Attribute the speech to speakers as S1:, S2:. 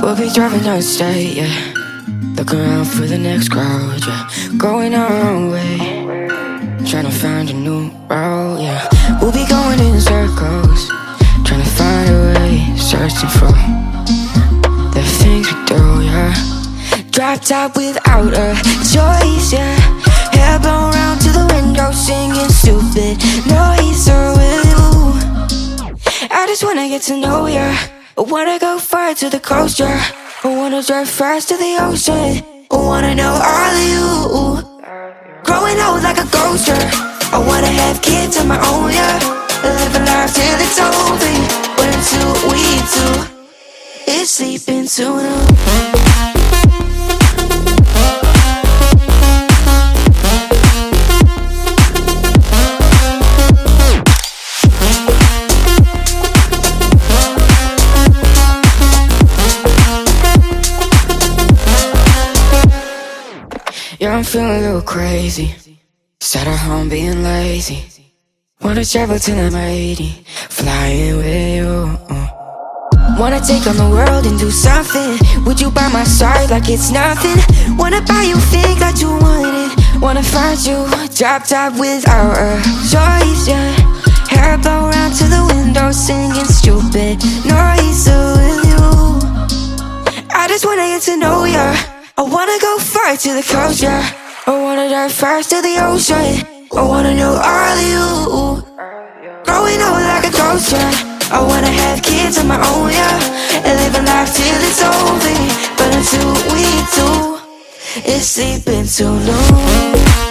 S1: We'll be driving down the state, yeah. Look around for the next crowd, yeah. Going our own way, trying to find a new route, yeah. We'll be going in circles, trying to find a way, searching for the things we do, yeah. Drop top without a choice, yeah. Hair blown round to the window, singing stupid noise with you. I just wanna get to know ya. I wanna go far to the coast, yeah. I wanna drive fast to the ocean. I wanna know all of you. Growing old like a ghost, yeah. I wanna have kids of my own, yeah. Live a life till it's over. But until we do, it's sleeping too long. Yeah, I'm feeling a little crazy. Sat at home being lazy. Wanna travel till I'm 80, flying with you. Wanna take on the world and do something. Would you by my side like it's nothing? Wanna buy you things that you wanted. Wanna find you, drop top without a choice, yeah. Hair blow round to the window, singing stupid noise with you. I just wanna get to know ya. I wanna go far to the coast, yeah. I wanna dive fast to the ocean. I wanna know all of you. Growing old like a ghost, yeah. I wanna have kids of my own, yeah. And live a life till it's over. But until we do, it's sleeping too long.